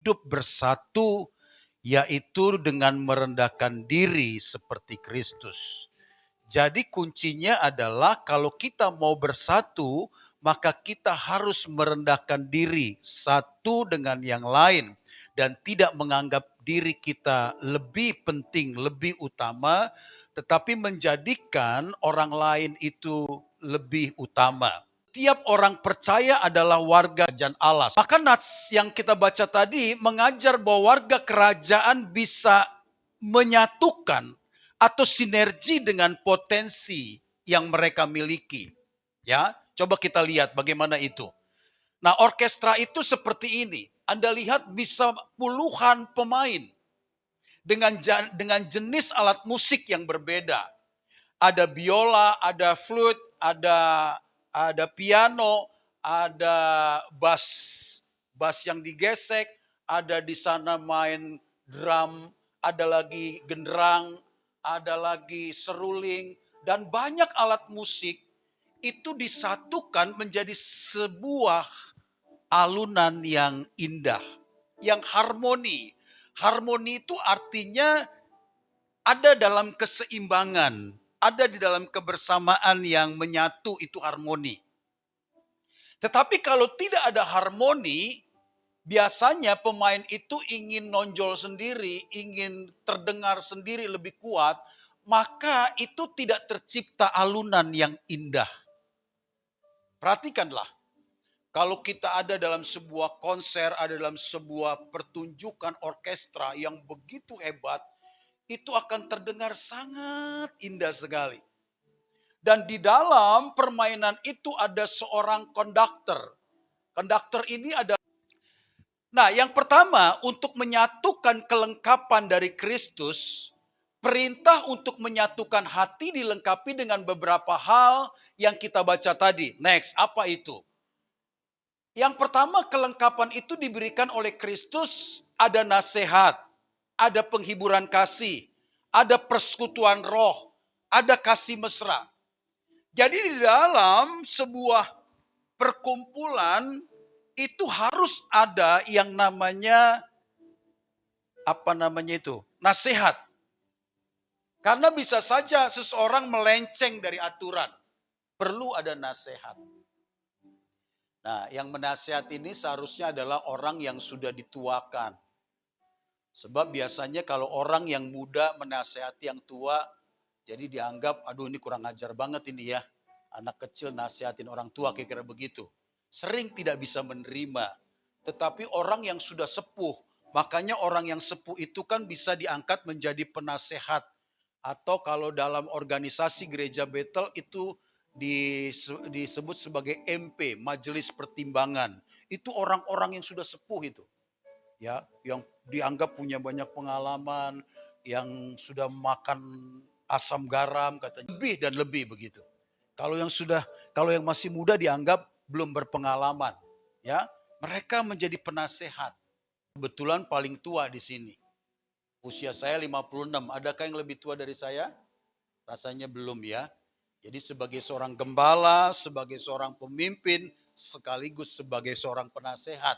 hidup bersatu, yaitu dengan merendahkan diri seperti Kristus. Jadi kuncinya adalah kalau kita mau bersatu, maka kita harus merendahkan diri satu dengan yang lain dan tidak menganggap diri kita lebih penting, lebih utama, tetapi menjadikan orang lain itu lebih utama. Tiap orang percaya adalah warga kerajaan Allah. Maka nats yang kita baca tadi mengajar bahwa warga kerajaan bisa menyatukan atau sinergi dengan potensi yang mereka miliki. Ya, coba kita lihat bagaimana itu. Nah, orkestra itu seperti ini. Anda lihat bisa puluhan pemain dengan jenis alat musik yang berbeda. Ada biola, ada flute, ada piano, ada bass yang digesek, ada di sana main drum, ada lagi genderang, ada lagi seruling, dan banyak alat musik itu disatukan menjadi sebuah alunan yang indah, yang harmoni. Harmoni itu artinya ada dalam keseimbangan, ada di dalam kebersamaan yang menyatu, itu harmoni. Tetapi kalau tidak ada harmoni, biasanya pemain itu ingin nonjol sendiri, ingin terdengar sendiri lebih kuat, maka itu tidak tercipta alunan yang indah. Perhatikanlah, kalau kita ada dalam sebuah konser, ada dalam sebuah pertunjukan orkestra yang begitu hebat, itu akan terdengar sangat indah sekali. Dan di dalam permainan itu ada seorang konduktor. Konduktor ini ada. Nah, yang pertama untuk menyatukan kelengkapan dari Kristus, perintah untuk menyatukan hati dilengkapi dengan beberapa hal yang kita baca tadi. Next, apa itu? Yang pertama, kelengkapan itu diberikan oleh Kristus, ada nasihat, ada penghiburan kasih, ada persekutuan roh, ada kasih mesra. Jadi di dalam sebuah perkumpulan itu harus ada yang namanya nasihat. Karena bisa saja seseorang melenceng dari aturan. Perlu ada nasihat. Nah, yang menasihat ini seharusnya adalah orang yang sudah dituakan. Sebab biasanya kalau orang yang muda menasehati yang tua, jadi dianggap, aduh ini kurang ajar banget ini ya. Anak kecil nasihatin orang tua, kira-kira begitu. Sering tidak bisa menerima. Tetapi orang yang sudah sepuh, makanya orang yang sepuh itu kan bisa diangkat menjadi penasehat. Atau kalau dalam organisasi gereja Bethel itu disebut sebagai MP, Majelis Pertimbangan. Itu orang-orang yang sudah sepuh itu. Ya, yang dianggap punya banyak pengalaman, yang sudah makan asam garam katanya, lebih dan lebih begitu. Kalau yang masih muda dianggap belum berpengalaman, ya. Mereka menjadi penasehat. Kebetulan paling tua di sini. Usia saya 56. Adakah yang lebih tua dari saya? Rasanya belum ya. Jadi sebagai seorang gembala, sebagai seorang pemimpin, sekaligus sebagai seorang penasehat.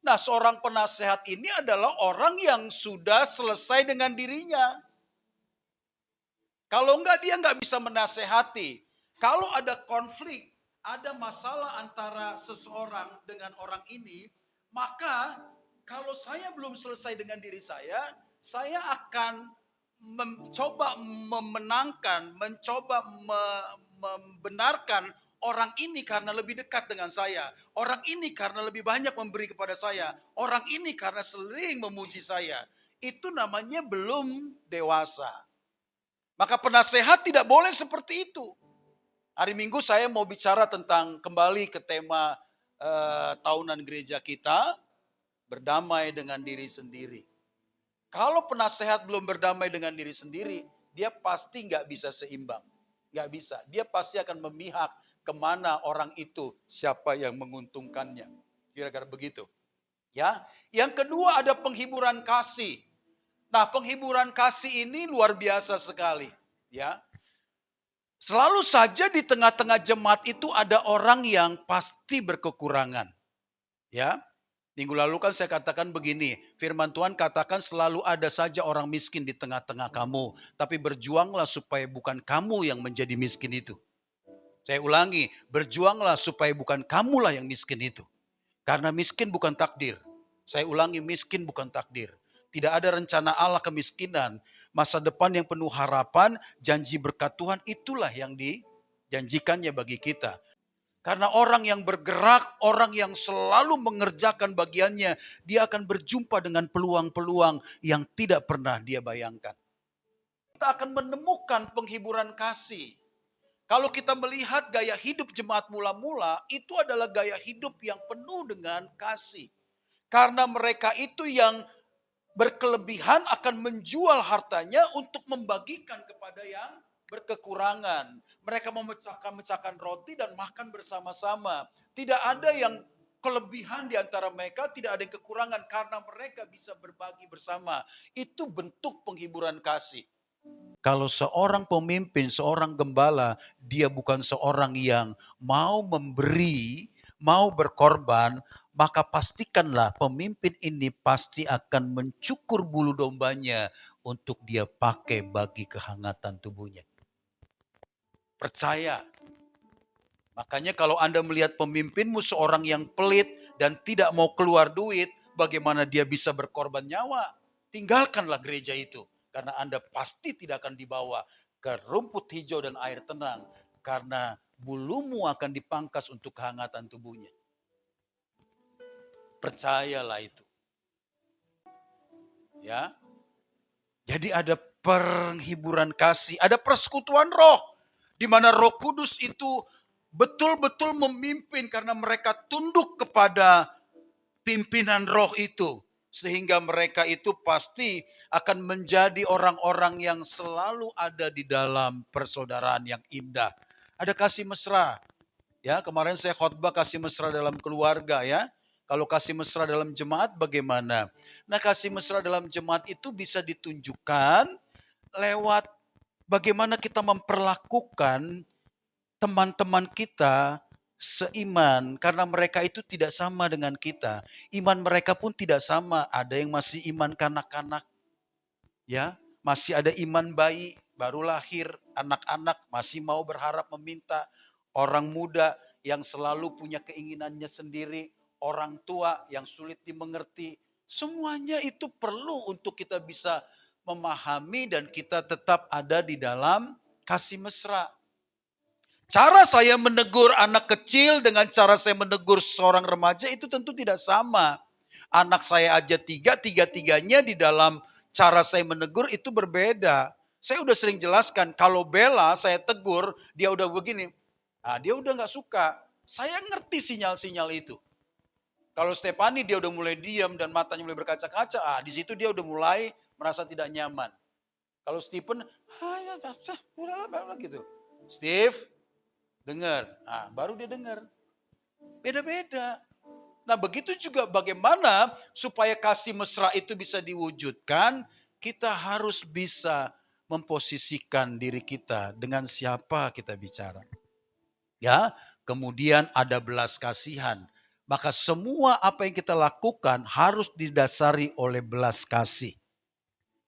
Nah, seorang penasehat ini adalah orang yang sudah selesai dengan dirinya. Kalau enggak, dia enggak bisa menasehati. Kalau ada konflik, ada masalah antara seseorang dengan orang ini, maka kalau saya belum selesai dengan diri saya akan mencoba memenangkan, mencoba membenarkan orang ini karena lebih dekat dengan saya. Orang ini karena lebih banyak memberi kepada saya. Orang ini karena sering memuji saya. Itu namanya belum dewasa. Maka penasehat tidak boleh seperti itu. Hari Minggu saya mau bicara tentang kembali ke tema tahunan gereja kita, berdamai dengan diri sendiri. Kalau penasehat belum berdamai dengan diri sendiri, dia pasti nggak bisa seimbang. Nggak bisa. Dia pasti akan memihak kemana orang itu, siapa yang menguntungkannya. Kira-kira begitu. Ya. Yang kedua ada penghiburan kasih. Nah, penghiburan kasih ini luar biasa sekali, ya. Selalu saja di tengah-tengah jemaat itu ada orang yang pasti berkekurangan, ya. Minggu lalu kan saya katakan begini, firman Tuhan katakan selalu ada saja orang miskin di tengah-tengah kamu. Tapi berjuanglah supaya bukan kamu yang menjadi miskin itu. Saya ulangi, berjuanglah supaya bukan kamulah yang miskin itu. Karena miskin bukan takdir. Saya ulangi, miskin bukan takdir. Tidak ada rencana Allah kemiskinan. Masa depan yang penuh harapan, janji berkat Tuhan itulah yang dijanjikannya bagi kita. Karena orang yang bergerak, orang yang selalu mengerjakan bagiannya, dia akan berjumpa dengan peluang-peluang yang tidak pernah dia bayangkan. Kita akan menemukan penghiburan kasih. Kalau kita melihat gaya hidup jemaat mula-mula, itu adalah gaya hidup yang penuh dengan kasih. Karena mereka itu yang berkelebihan akan menjual hartanya untuk membagikan kepada yang berkekurangan. Mereka memecahkan roti dan makan bersama-sama. Tidak ada yang kelebihan di antara mereka, tidak ada yang kekurangan karena mereka bisa berbagi bersama. Itu bentuk penghiburan kasih. Kalau seorang pemimpin, seorang gembala, dia bukan seorang yang mau memberi, mau berkorban, maka pastikanlah pemimpin ini pasti akan mencukur bulu dombanya untuk dia pakai bagi kehangatan tubuhnya. Percaya. Makanya kalau Anda melihat pemimpinmu seorang yang pelit dan tidak mau keluar duit, bagaimana dia bisa berkorban nyawa? Tinggalkanlah gereja itu. Karena Anda pasti tidak akan dibawa ke rumput hijau dan air tenang. Karena bulumu akan dipangkas untuk kehangatan tubuhnya. Percayalah itu. Ya. Jadi ada penghiburan kasih, ada persekutuan roh. Di mana Roh Kudus itu betul-betul memimpin karena mereka tunduk kepada pimpinan roh itu. Sehingga mereka itu pasti akan menjadi orang-orang yang selalu ada di dalam persaudaraan yang indah. Ada kasih mesra. Ya, kemarin saya khotbah kasih mesra dalam keluarga ya. Kalau kasih mesra dalam jemaat bagaimana? Nah, kasih mesra dalam jemaat itu bisa ditunjukkan lewat bagaimana kita memperlakukan teman-teman kita seiman karena mereka itu tidak sama dengan kita. Iman mereka pun tidak sama. Ada yang masih iman kanak-kanak, ya, masih ada iman bayi baru lahir, anak-anak masih mau berharap meminta, orang muda yang selalu punya keinginannya sendiri, orang tua yang sulit dimengerti. Semuanya itu perlu untuk kita bisa memahami dan kita tetap ada di dalam kasih mesra. Cara saya menegur anak kecil dengan cara saya menegur seorang remaja itu tentu tidak sama. Anak saya aja tiga-tiganya di dalam cara saya menegur itu berbeda. Saya udah sering jelaskan, kalau Bella saya tegur, dia udah begini. Nah, dia udah gak suka. Saya ngerti sinyal-sinyal itu. Kalau Stefani dia udah mulai diam dan matanya mulai berkaca-kaca, di situ dia udah mulai merasa tidak nyaman. Kalau Stephen, udah gitu. Steve, dengar. Nah, baru dia dengar. Beda-beda. Nah, begitu juga bagaimana supaya kasih mesra itu bisa diwujudkan, kita harus bisa memposisikan diri kita dengan siapa kita bicara. Ya, kemudian ada belas kasihan. Maka semua apa yang kita lakukan harus didasari oleh belas kasih.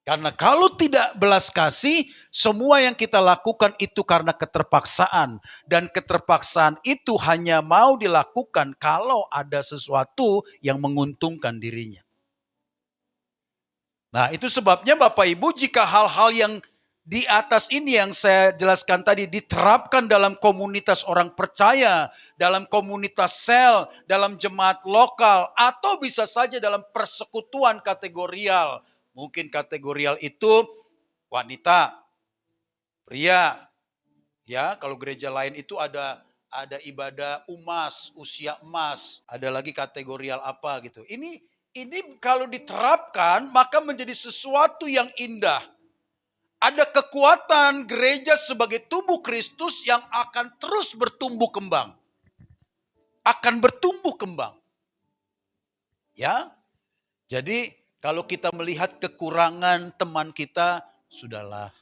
Karena kalau tidak belas kasih, semua yang kita lakukan itu karena keterpaksaan. Dan keterpaksaan itu hanya mau dilakukan kalau ada sesuatu yang menguntungkan dirinya. Nah, itu sebabnya Bapak Ibu, jika hal-hal yang di atas ini yang saya jelaskan tadi diterapkan dalam komunitas orang percaya, dalam komunitas sel, dalam jemaat lokal, atau bisa saja dalam persekutuan kategorial. Mungkin kategorial itu wanita, pria. Ya, kalau gereja lain itu ada ibadah umas, usia emas, ada lagi kategorial apa gitu. Ini kalau diterapkan maka menjadi sesuatu yang indah. Ada kekuatan gereja sebagai tubuh Kristus yang akan terus bertumbuh kembang. Akan bertumbuh kembang. Ya. Jadi kalau kita melihat kekurangan teman kita, sudahlah.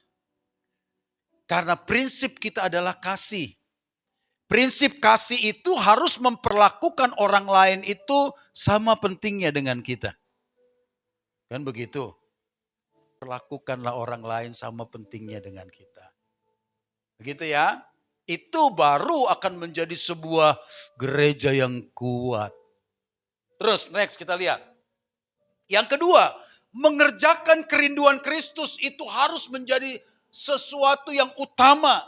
Karena prinsip kita adalah kasih. Prinsip kasih itu harus memperlakukan orang lain itu sama pentingnya dengan kita. Kan begitu? Perlakukanlah orang lain sama pentingnya dengan kita. Begitu ya? Itu baru akan menjadi sebuah gereja yang kuat. Terus next kita lihat. Yang kedua, mengerjakan kerinduan Kristus itu harus menjadi sesuatu yang utama.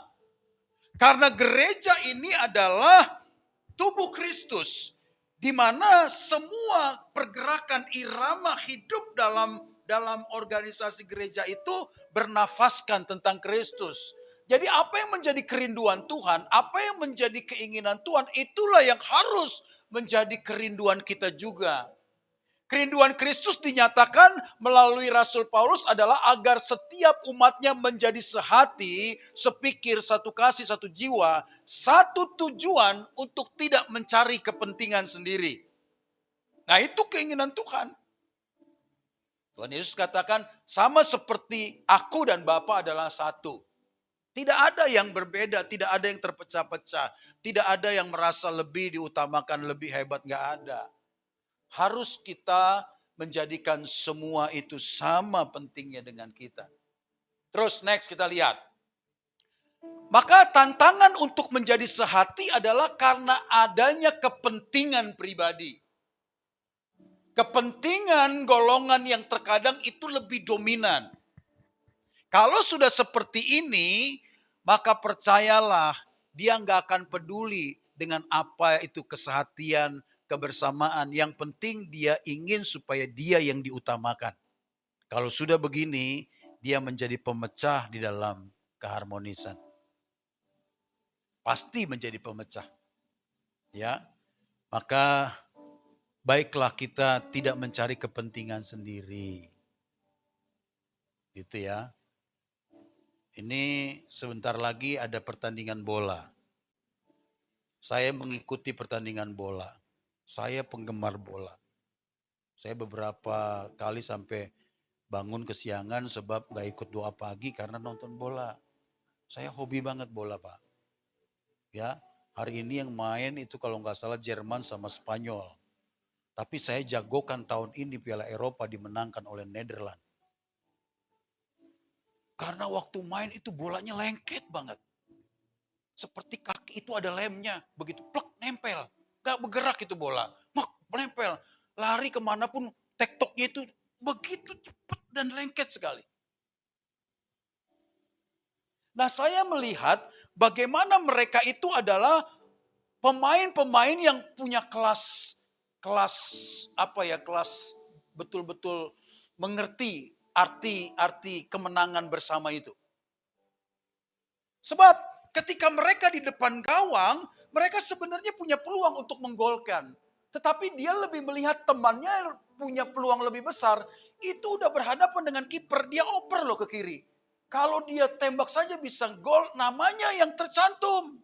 Karena gereja ini adalah tubuh Kristus, di mana semua pergerakan irama hidup dalam organisasi gereja itu bernafaskan tentang Kristus. Jadi apa yang menjadi kerinduan Tuhan, apa yang menjadi keinginan Tuhan, itulah yang harus menjadi kerinduan kita juga. Kerinduan Kristus dinyatakan melalui Rasul Paulus adalah agar setiap umatnya menjadi sehati, sepikir, satu kasih, satu jiwa, satu tujuan untuk tidak mencari kepentingan sendiri. Nah itu keinginan Tuhan. Tuhan Yesus katakan sama seperti aku dan Bapa adalah satu. Tidak ada yang berbeda, tidak ada yang terpecah-pecah, tidak ada yang merasa lebih diutamakan, lebih hebat, nggak ada. Harus kita menjadikan semua itu sama pentingnya dengan kita. Terus next kita lihat. Maka tantangan untuk menjadi sehati adalah karena adanya kepentingan pribadi. Kepentingan golongan yang terkadang itu lebih dominan. Kalau sudah seperti ini, maka percayalah dia nggak akan peduli dengan apa itu kesehatian, kebersamaan. Yang penting dia ingin supaya dia yang diutamakan. Kalau sudah begini, dia menjadi pemecah di dalam keharmonisan. Pasti menjadi pemecah. Ya. Maka baiklah kita tidak mencari kepentingan sendiri. Gitu ya. Ini sebentar lagi ada pertandingan bola. Saya mengikuti pertandingan bola. Saya penggemar bola. Saya beberapa kali sampai bangun kesiangan sebab gak ikut doa pagi karena nonton bola. Saya hobi banget bola, Pak. Ya, hari ini yang main itu kalau nggak salah Jerman sama Spanyol. Tapi saya jagokan tahun ini Piala Eropa dimenangkan oleh Nederland. Karena waktu main itu bolanya lengket banget. Seperti kaki itu ada lemnya. Begitu plek nempel. Gak bergerak itu bola. Mak nempel. Lari kemanapun tektoknya itu begitu cepat dan lengket sekali. Nah saya melihat bagaimana mereka itu adalah pemain-pemain yang punya kelas betul-betul mengerti arti kemenangan bersama itu. Sebab ketika mereka di depan gawang, mereka sebenarnya punya peluang untuk menggolkan. Tetapi dia lebih melihat temannya punya peluang lebih besar. Itu udah berhadapan dengan kiper, dia oper loh ke kiri. Kalau dia tembak saja bisa gol, namanya yang tercantum.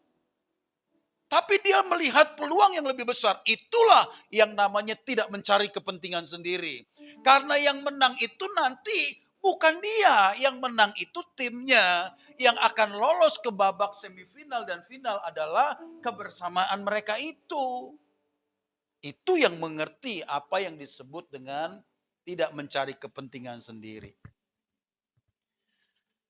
Tapi dia melihat peluang yang lebih besar. Itulah yang namanya tidak mencari kepentingan sendiri. Karena yang menang itu nanti bukan dia. Yang menang itu timnya. Yang akan lolos ke babak semifinal dan final adalah kebersamaan mereka itu. Itu yang mengerti apa yang disebut dengan tidak mencari kepentingan sendiri.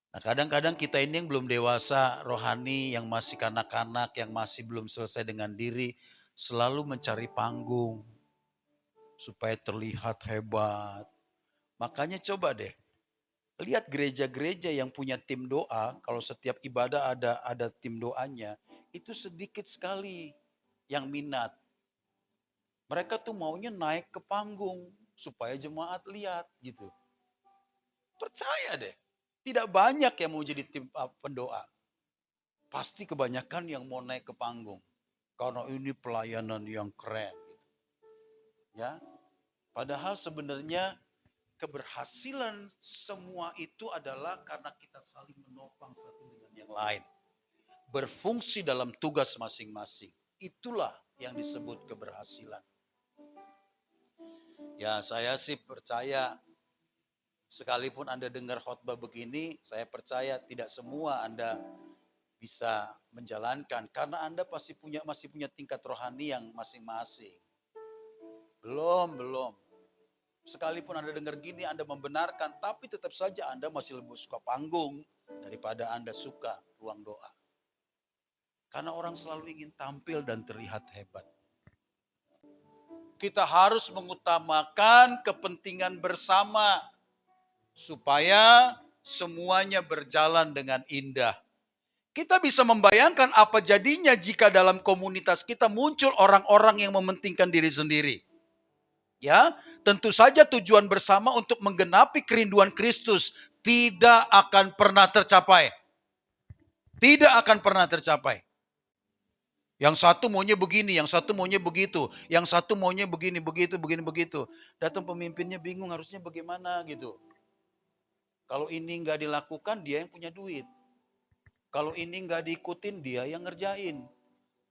Nah kadang-kadang kita ini yang belum dewasa, rohani, yang masih kanak-kanak, yang masih belum selesai dengan diri, selalu mencari panggung supaya terlihat hebat. Makanya coba deh, lihat gereja-gereja yang punya tim doa, kalau setiap ibadah ada tim doanya, itu sedikit sekali yang minat. Mereka tuh maunya naik ke panggung supaya jemaat lihat gitu. Percaya deh. Tidak banyak yang mau jadi tim pendoa. Pasti kebanyakan yang mau naik ke panggung. Karena ini pelayanan yang keren. Gitu. Ya, padahal sebenarnya keberhasilan semua itu adalah karena kita saling menopang satu dengan yang lain. Berfungsi dalam tugas masing-masing. Itulah yang disebut keberhasilan. Ya saya sih percaya sekalipun Anda dengar khotbah begini, saya percaya tidak semua Anda bisa menjalankan. Karena Anda pasti masih punya tingkat rohani yang masing-masing. Belum. Sekalipun Anda dengar gini, Anda membenarkan, tapi tetap saja Anda masih lebih suka panggung daripada Anda suka ruang doa. Karena orang selalu ingin tampil dan terlihat hebat. Kita harus mengutamakan kepentingan bersama supaya semuanya berjalan dengan indah. Kita bisa membayangkan apa jadinya jika dalam komunitas kita muncul orang-orang yang mementingkan diri sendiri. Ya, tentu saja tujuan bersama untuk menggenapi kerinduan Kristus tidak akan pernah tercapai. Tidak akan pernah tercapai. Yang satu maunya begini, yang satu maunya begitu, yang satu maunya begini, begitu. Datang pemimpinnya bingung harusnya bagaimana gitu. Kalau ini nggak dilakukan, dia yang punya duit. Kalau ini nggak diikutin, dia yang ngerjain.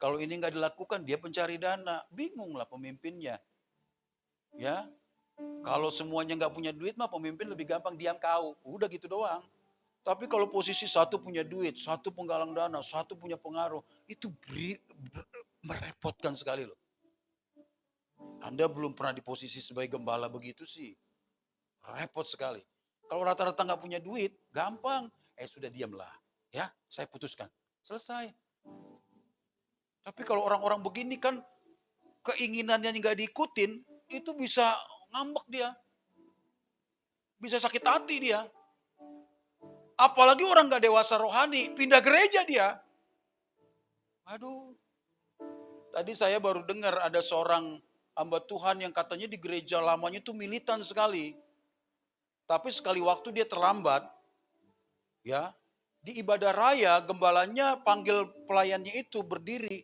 Kalau ini nggak dilakukan, dia pencari dana. Bingung lah pemimpinnya. Ya, kalau semuanya nggak punya duit mah pemimpin lebih gampang diam kau. Udah gitu doang. Tapi kalau posisi satu punya duit, satu penggalang dana, satu punya pengaruh, itu merepotkan sekali loh. Anda belum pernah di posisi sebagai gembala begitu sih. Repot sekali. Kalau rata-rata nggak punya duit, gampang. Sudah diamlah. Ya, saya putuskan. Selesai. Tapi kalau orang-orang begini kan keinginannya nggak diikutin, itu bisa ngambek dia. Bisa sakit hati dia. Apalagi orang gak dewasa rohani, pindah gereja dia. Aduh. Tadi saya baru dengar ada seorang hamba Tuhan yang katanya di gereja lamanya itu militan sekali. Tapi sekali waktu dia terlambat, ya, di ibadah raya gembalanya panggil pelayannya itu berdiri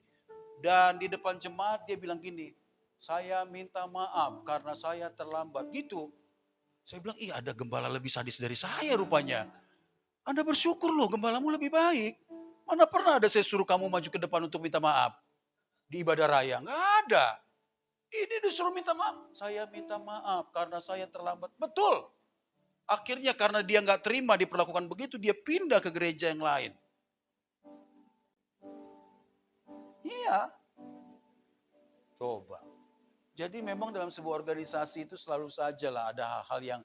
dan di depan jemaat dia bilang gini, saya minta maaf karena saya terlambat. Gitu. Saya bilang, ada gembala lebih sadis dari saya rupanya. Anda bersyukur loh, gembalamu lebih baik. Mana pernah ada saya suruh kamu maju ke depan untuk minta maaf di ibadah raya? Nggak ada. Ini disuruh minta maaf. Saya minta maaf karena saya terlambat. Betul. Akhirnya karena dia nggak terima diperlakukan begitu, dia pindah ke gereja yang lain. Iya. Coba. Jadi memang dalam sebuah organisasi itu selalu saja lah ada hal-hal yang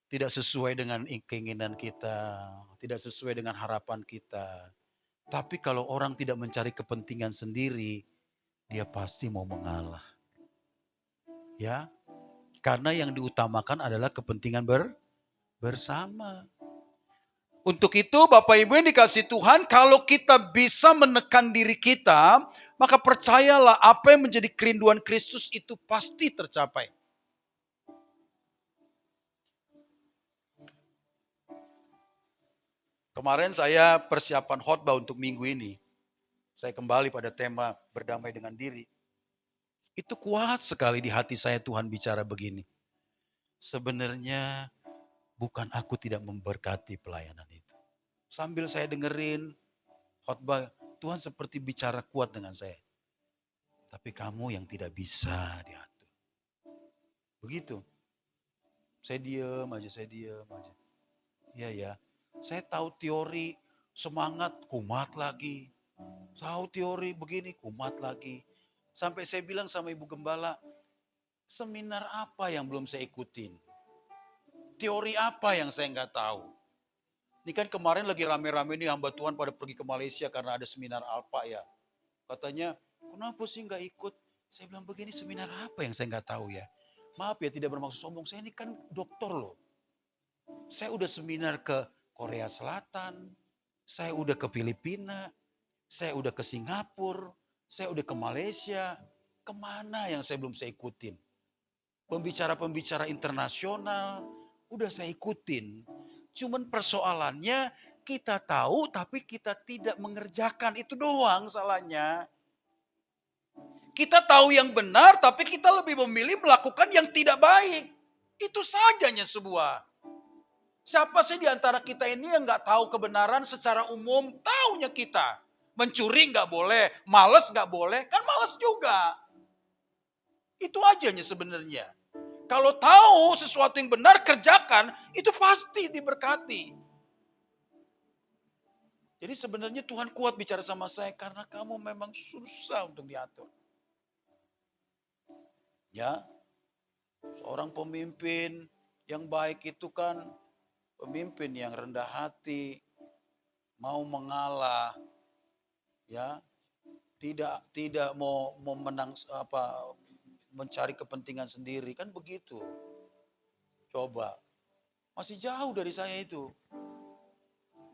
tidak sesuai dengan keinginan kita, tidak sesuai dengan harapan kita. Tapi kalau orang tidak mencari kepentingan sendiri, dia pasti mau mengalah. Ya, karena yang diutamakan adalah kepentingan bersama. Untuk itu Bapak Ibu yang dikasih Tuhan, kalau kita bisa menekan diri kita, maka percayalah apa yang menjadi kerinduan Kristus itu pasti tercapai. Kemarin saya persiapan khotbah untuk minggu ini. Saya kembali pada tema berdamai dengan diri. Itu kuat sekali di hati saya Tuhan bicara begini. Sebenarnya bukan aku tidak memberkati pelayanan itu. Sambil saya dengerin khotbah, Tuhan seperti bicara kuat dengan saya. Tapi kamu yang tidak bisa diatur. Begitu. Saya diam aja. Iya ya. Saya tahu teori semangat, kumat lagi. Tahu teori begini, kumat lagi. Sampai saya bilang sama Ibu Gembala, seminar apa yang belum saya ikutin? Teori apa yang saya nggak tahu? Ini kan kemarin lagi rame-rame nih hamba Tuhan pada pergi ke Malaysia karena ada seminar Alpa ya. Katanya, kenapa sih nggak ikut? Saya bilang begini, seminar apa yang saya nggak tahu ya? Maaf ya tidak bermaksud sombong, saya ini kan dokter loh. Saya udah seminar ke Korea Selatan, saya udah ke Filipina, saya udah ke Singapura, saya udah ke Malaysia. Kemana yang saya belum saya ikutin? Pembicara-pembicara internasional, udah saya ikutin. Cuman persoalannya kita tahu tapi kita tidak mengerjakan, itu doang salahnya. Kita tahu yang benar tapi kita lebih memilih melakukan yang tidak baik. Itu sajanya sebuah. Siapa sih di antara kita ini yang gak tahu kebenaran secara umum? Taunya kita. Mencuri gak boleh, males gak boleh, kan males juga. Itu ajanya sebenarnya. Kalau tahu sesuatu yang benar kerjakan, itu pasti diberkati. Jadi sebenarnya Tuhan kuat bicara sama saya karena kamu memang susah untuk diatur. Ya, seorang pemimpin yang baik itu kan pemimpin yang rendah hati, mau mengalah, ya, tidak mau menang mencari kepentingan sendiri, kan begitu. Coba, masih jauh dari saya itu.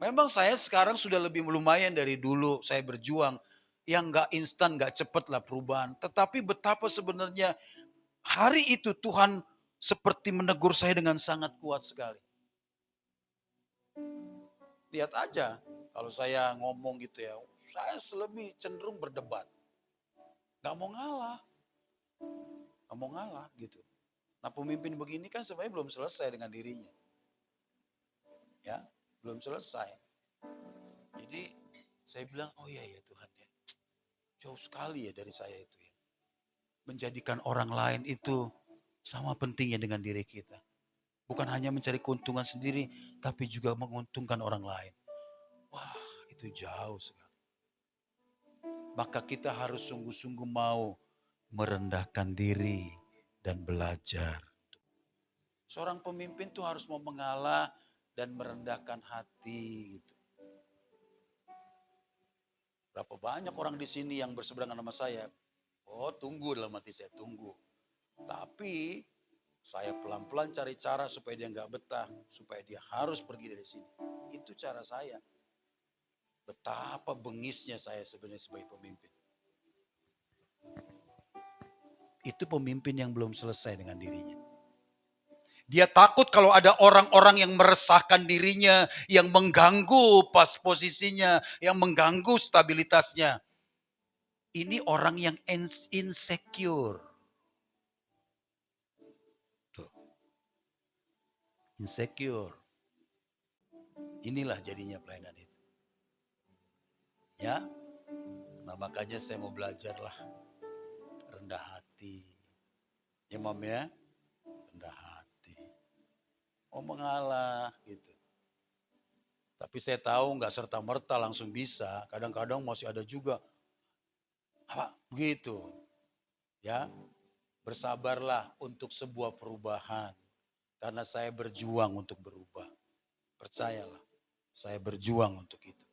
Memang saya sekarang sudah lebih lumayan dari dulu saya berjuang. Yang gak instan, gak cepet lah perubahan. Tetapi betapa sebenarnya hari itu Tuhan seperti menegur saya dengan sangat kuat sekali. Lihat aja, kalau saya ngomong gitu ya, saya lebih cenderung berdebat. Gak mau ngalah. Gak mau ngalah gitu. Nah pemimpin begini kan sebenarnya belum selesai dengan dirinya. Ya, belum selesai. Jadi saya bilang, oh iya ya Tuhan ya. Jauh sekali ya dari saya itu ya. Menjadikan orang lain itu sama pentingnya dengan diri kita. Bukan hanya mencari keuntungan sendiri, tapi juga menguntungkan orang lain. Wah, itu jauh sekali. Maka kita harus sungguh-sungguh mau merendahkan diri dan belajar. Seorang pemimpin tuh harus mau mengalah dan merendahkan hati gitu. Berapa banyak orang di sini yang berseberangan sama saya. Oh tunggu dalam hati saya, tunggu. Tapi saya pelan-pelan cari cara supaya dia nggak betah. Supaya dia harus pergi dari sini. Itu cara saya. Betapa bengisnya saya sebenarnya sebagai pemimpin. Itu pemimpin yang belum selesai dengan dirinya. Dia takut kalau ada orang-orang yang meresahkan dirinya, yang mengganggu pas posisinya, yang mengganggu stabilitasnya. Ini orang yang insecure. Tuh. Insecure. Inilah jadinya pelayanan itu. Ya, nah makanya saya mau belajarlah rendah hati. Ya Mam ya, rendah hati. Mau mengalah gitu. Tapi saya tahu nggak serta-merta langsung bisa. Kadang-kadang masih ada juga. Apa? Begitu. Ya, bersabarlah untuk sebuah perubahan. Karena saya berjuang untuk berubah. Percayalah, saya berjuang untuk itu.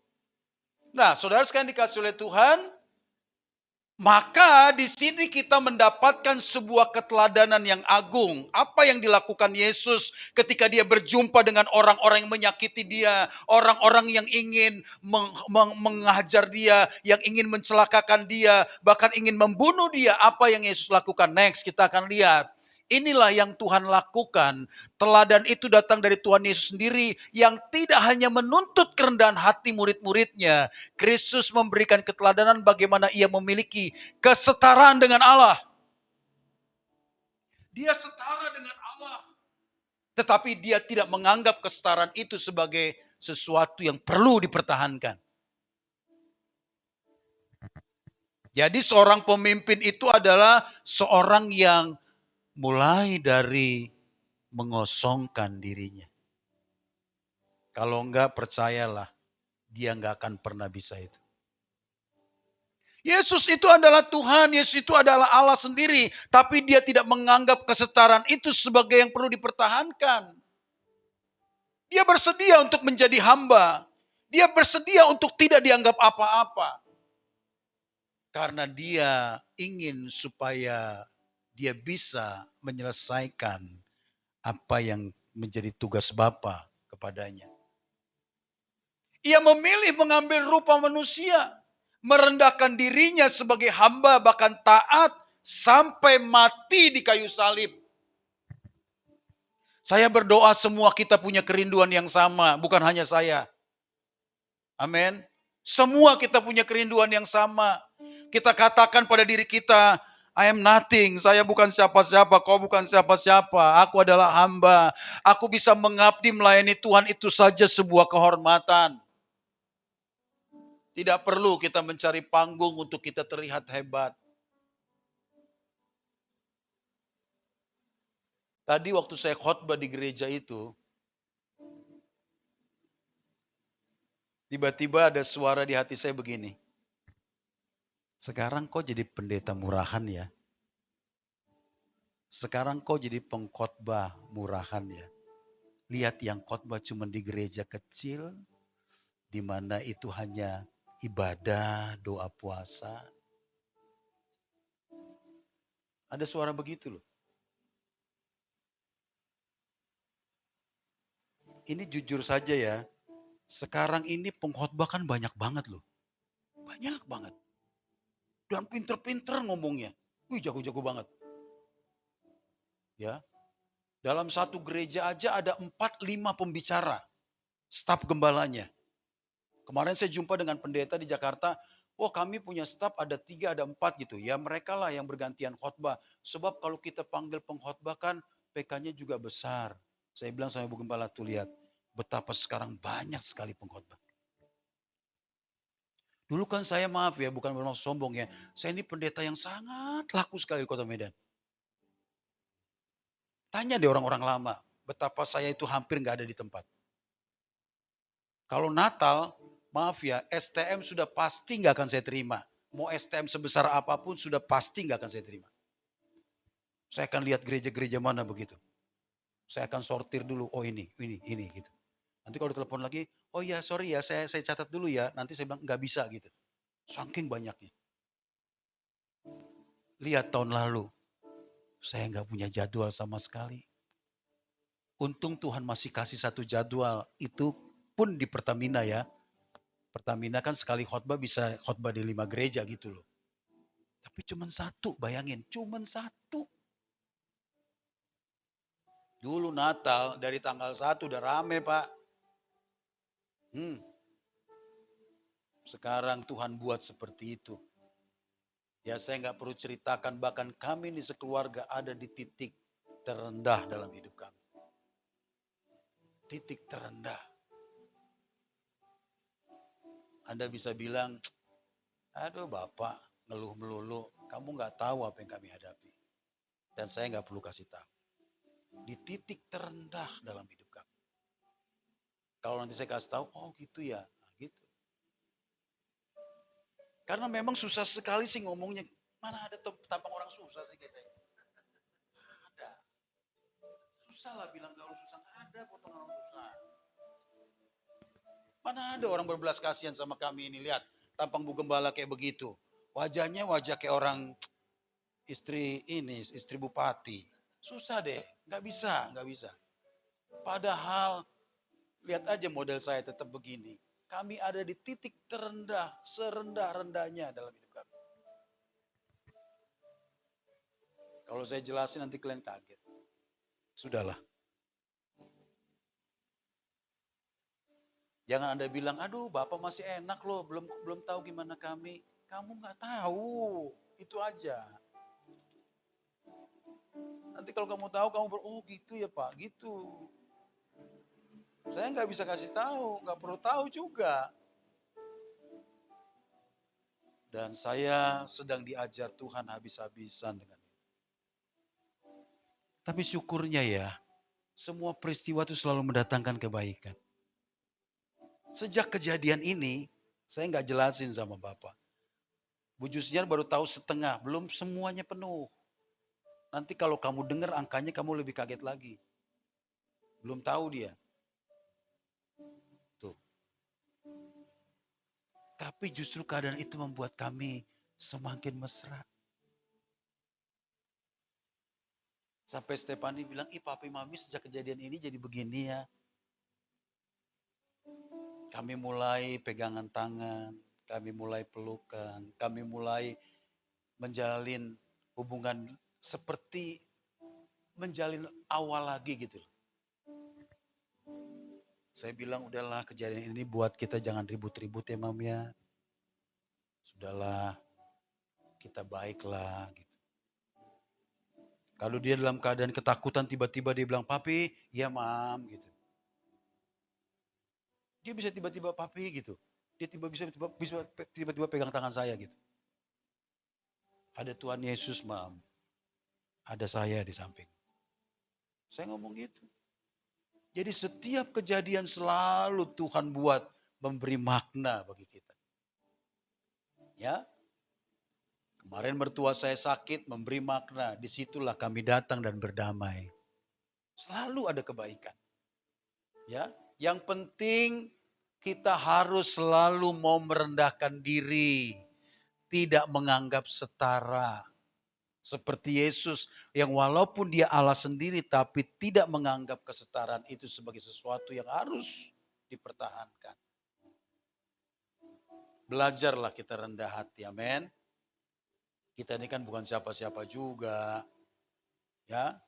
Nah, saudara sekalian dikasih oleh Tuhan, maka di sini kita mendapatkan sebuah keteladanan yang agung. Apa yang dilakukan Yesus ketika dia berjumpa dengan orang-orang yang menyakiti dia, orang-orang yang ingin menghajar dia, yang ingin mencelakakan dia, bahkan ingin membunuh dia. Apa yang Yesus lakukan? Next, kita akan lihat. Inilah yang Tuhan lakukan. Teladan itu datang dari Tuhan Yesus sendiri yang tidak hanya menuntut kerendahan hati murid-muridnya. Kristus memberikan keteladanan bagaimana ia memiliki kesetaraan dengan Allah. Dia setara dengan Allah. Tetapi dia tidak menganggap kesetaraan itu sebagai sesuatu yang perlu dipertahankan. Jadi seorang pemimpin itu adalah seorang yang mulai dari mengosongkan dirinya. Kalau enggak percayalah, dia enggak akan pernah bisa itu. Yesus itu adalah Tuhan, Yesus itu adalah Allah sendiri. Tapi dia tidak menganggap kesetaraan itu sebagai yang perlu dipertahankan. Dia bersedia untuk menjadi hamba. Dia bersedia untuk tidak dianggap apa-apa. Karena dia ingin supaya dia bisa menyelesaikan apa yang menjadi tugas Bapa kepadanya. Ia memilih mengambil rupa manusia. Merendahkan dirinya sebagai hamba bahkan taat sampai mati di kayu salib. Saya berdoa semua kita punya kerinduan yang sama, bukan hanya saya. Amin. Semua kita punya kerinduan yang sama. Kita katakan pada diri kita, I am nothing, saya bukan siapa-siapa, kau bukan siapa-siapa, aku adalah hamba. Aku bisa mengabdi melayani Tuhan, itu saja sebuah kehormatan. Tidak perlu kita mencari panggung untuk kita terlihat hebat. Tadi waktu saya khotbah di gereja itu, Tiba-tiba ada suara di hati saya begini. Sekarang kau jadi pendeta murahan ya. Sekarang kau jadi pengkhotbah murahan ya. Lihat yang khotbah cuma di gereja kecil, di mana itu hanya ibadah, doa puasa. Ada suara begitu loh. Ini jujur saja ya, sekarang ini pengkhotbah kan banyak banget loh. Banyak banget. Dan pinter-pinter ngomongnya. Wih, jago-jago banget. Ya, dalam satu gereja aja ada 4-5 pembicara, staf gembalanya. Kemarin saya jumpa dengan pendeta di Jakarta, oh kami punya staf ada 3, ada 4 gitu. Ya mereka lah yang bergantian khotbah. Sebab kalau kita panggil pengkhotbah kan PK-nya juga besar. Saya bilang sama Bu Gembala tuh lihat, betapa sekarang banyak sekali pengkhotbah. Dulu kan saya maaf ya, bukan bermaksud sombong ya. Saya ini pendeta yang sangat laku sekali di kota Medan. Tanya deh orang-orang lama, betapa saya itu hampir nggak ada di tempat. Kalau Natal, maaf ya, STM sudah pasti nggak akan saya terima. Mau STM sebesar apapun sudah pasti nggak akan saya terima. Saya akan lihat gereja-gereja mana begitu. Saya akan sortir dulu, oh ini gitu. Nanti kalau ditelepon lagi, oh ya sorry ya, saya catat dulu ya. Nanti saya bilang nggak bisa gitu. Saking banyaknya. Lihat tahun lalu, saya nggak punya jadwal sama sekali. Untung Tuhan masih kasih satu jadwal, itu pun di Pertamina ya. Pertamina kan sekali khotbah bisa khotbah di 5 gereja gitu loh. Tapi cuma satu, bayangin, cuma satu. Dulu Natal dari tanggal 1 udah rame Pak. Sekarang Tuhan buat seperti itu. Ya saya nggak perlu ceritakan, bahkan kami ini sekeluarga ada di titik terendah dalam hidup kami. Titik terendah. Anda bisa bilang, aduh Bapak ngeluh melulu, kamu nggak tahu apa yang kami hadapi. Dan saya nggak perlu kasih tahu. Di titik terendah dalam hidup kami. Kalau nanti saya kasih tahu, oh gitu ya, nah, gitu. Karena memang susah sekali sih ngomongnya. Mana ada tampang orang susah sih guys. Ada. Susah lah bilang gaul susah. Nggak ada potongan orang susah. Mana ada orang berbelas kasihan sama kami ini. Lihat, tampang Bu Gembala kayak begitu. Wajahnya wajah kayak orang istri ini, istri bupati. Susah deh, nggak bisa, nggak bisa. Padahal, lihat aja model saya tetap begini. Kami ada di titik terendah, serendah-rendahnya dalam hidup kami. Kalau saya jelasin nanti kalian kaget. Sudahlah. Jangan Anda bilang, aduh Bapak masih enak loh, belum tahu gimana kami. Kamu nggak tahu, itu aja. Nanti kalau kamu tahu, kamu oh gitu ya Pak, gitu. Saya nggak bisa kasih tahu, nggak perlu tahu juga. Dan saya sedang diajar Tuhan habis-habisan dengan itu. Tapi syukurnya ya, semua peristiwa itu selalu mendatangkan kebaikan. Sejak kejadian ini, saya nggak jelasin sama Bapak. Bu Jusdian baru tahu setengah, belum semuanya penuh. Nanti kalau kamu dengar angkanya kamu lebih kaget lagi. Belum tahu dia. Tuh. Tapi justru keadaan itu membuat kami semakin mesra. Sampai Stefani bilang, ih papi mami sejak kejadian ini jadi begini ya. Kami mulai pegangan tangan, kami mulai pelukan, kami mulai menjalin hubungan seperti menjalin awal lagi gitu. Saya bilang udahlah kejadian ini buat kita jangan ribut-ribut ya mam ya. Sudahlah, kita baiklah gitu. Kalau dia dalam keadaan ketakutan tiba-tiba dia bilang papi, ya mam gitu. Dia bisa tiba-tiba papi gitu. Dia tiba-tiba pegang tangan saya gitu. Ada Tuhan Yesus mam. Ada saya di samping. Saya ngomong gitu. Jadi setiap kejadian selalu Tuhan buat memberi makna bagi kita. Ya, kemarin mertua saya sakit, memberi makna. Disitulah kami datang dan berdamai. Selalu ada kebaikan. Ya, yang penting kita harus selalu mau merendahkan diri, tidak menganggap setara. Seperti Yesus yang walaupun dia Allah sendiri tapi tidak menganggap kesetaraan itu sebagai sesuatu yang harus dipertahankan. Belajarlah kita rendah hati, amin. Kita ini kan bukan siapa-siapa juga. Ya,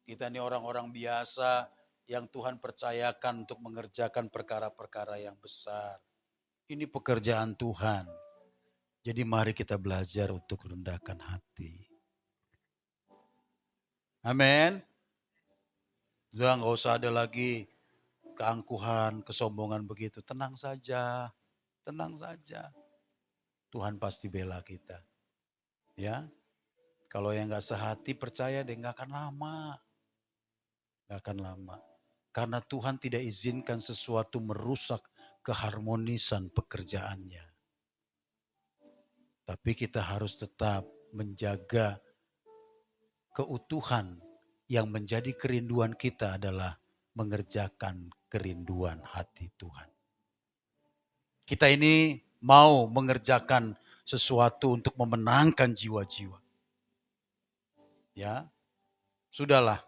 kita ini orang-orang biasa yang Tuhan percayakan untuk mengerjakan perkara-perkara yang besar. Ini pekerjaan Tuhan. Jadi mari kita belajar untuk rendahkan hati. Amin. Udah nggak usah ada lagi keangkuhan, kesombongan begitu. Tenang saja, tenang saja. Tuhan pasti bela kita. Ya, kalau yang nggak sehati percaya deh nggak akan lama, nggak akan lama. Karena Tuhan tidak izinkan sesuatu merusak keharmonisan pekerjaannya. Tapi kita harus tetap menjaga keutuhan yang menjadi kerinduan kita adalah mengerjakan kerinduan hati Tuhan. Kita ini mau mengerjakan sesuatu untuk memenangkan jiwa-jiwa. Ya, sudahlah.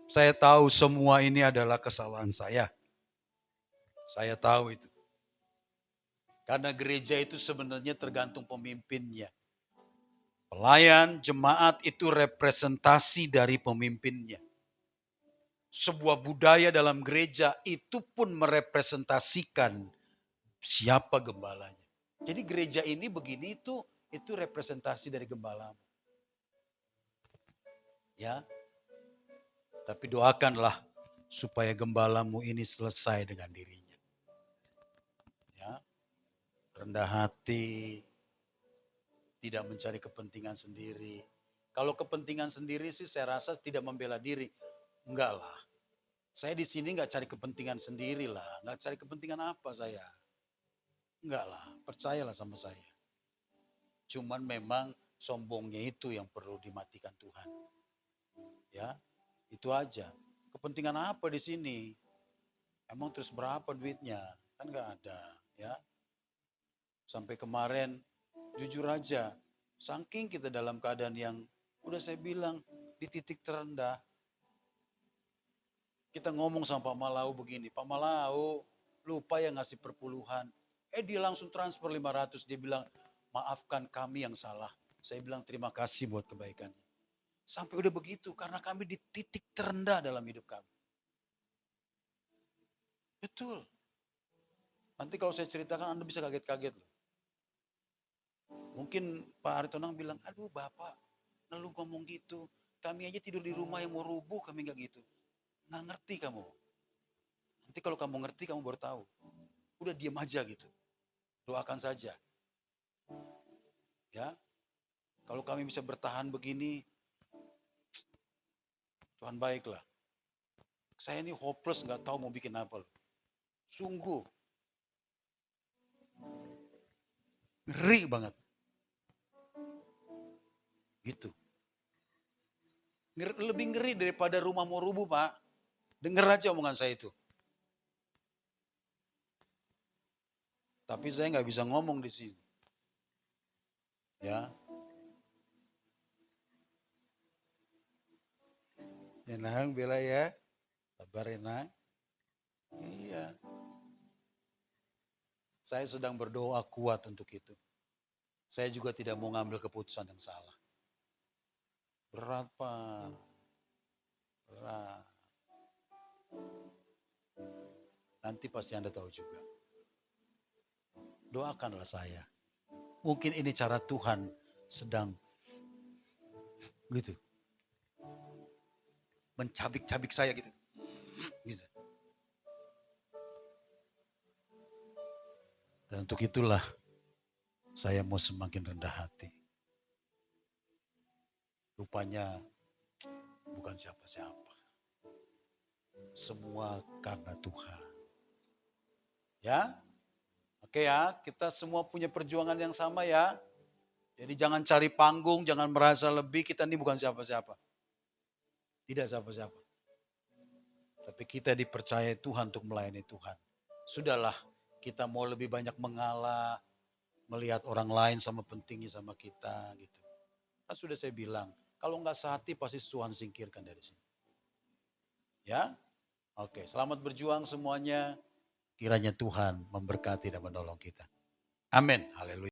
Saya tahu semua ini adalah kesalahan saya. Saya tahu itu. Karena gereja itu sebenarnya tergantung pemimpinnya. Pelayan, jemaat itu representasi dari pemimpinnya. Sebuah budaya dalam gereja itu pun merepresentasikan siapa gembalanya. Jadi gereja ini begini itu representasi dari gembala. Ya. Tapi doakanlah supaya gembalamu ini selesai dengan dirinya. Ya. Rendah hati, tidak mencari kepentingan sendiri. Kalau kepentingan sendiri sih saya rasa tidak membela diri. Enggak lah. Saya di sini enggak cari kepentingan sendiri lah. Enggak cari kepentingan apa saya. Enggak lah, percayalah sama saya. Cuman memang sombongnya itu yang perlu dimatikan Tuhan. Ya, itu aja. Kepentingan apa di sini? Emang terus berapa duitnya? Kan enggak ada, ya. Sampai kemarin jujur aja, saking kita dalam keadaan yang udah saya bilang di titik terendah. Kita ngomong sama Pak Malau begini, Pak Malau lupa yang ngasih perpuluhan. Dia langsung transfer 500, dia bilang maafkan kami yang salah. Saya bilang terima kasih buat kebaikannya. Sampai udah begitu karena kami di titik terendah dalam hidup kami. Betul. Nanti kalau saya ceritakan Anda bisa kaget-kaget loh. Mungkin Pak Aritonang bilang, aduh Bapak, lalu ngomong gitu. Kami aja tidur di rumah yang mau rubuh, kami gak gitu. Nggak ngerti kamu. Nanti kalau kamu ngerti, kamu baru tahu. Udah diam aja gitu. Doakan saja. Ya, kalau kami bisa bertahan begini, Tuhan baiklah. Saya ini hopeless, nggak tahu mau bikin apa loh. Sungguh. Ngeri banget. Gitu. Lebih ngeri daripada rumah mau rubuh, Pak. Dengar aja omongan saya itu. Tapi saya nggak bisa ngomong di sini. Ya. Enang bela ya. Sabar Enang. Iya. Saya sedang berdoa kuat untuk itu. Saya juga tidak mau ngambil keputusan yang salah. Berat Pak. Berat. Nanti pasti Anda tahu juga. Doakanlah saya. Mungkin ini cara Tuhan sedang gitu. Mencabik-cabik saya gitu. Gitu. Dan untuk itulah saya mau semakin rendah hati. Rupanya bukan siapa-siapa. Semua karena Tuhan. Ya, Oke ya, kita semua punya perjuangan yang sama ya. Jadi jangan cari panggung, jangan merasa lebih, kita ini bukan siapa-siapa. Tidak siapa-siapa. Tapi kita dipercaya Tuhan untuk melayani Tuhan. Sudahlah, kita mau lebih banyak mengalah, melihat orang lain sama pentingnya sama kita gitu. Kan sudah saya bilang, kalau nggak sehati pasti Tuhan singkirkan dari sini. Ya, oke, selamat berjuang semuanya. Kiranya Tuhan memberkati dan menolong kita. Amin. Haleluya.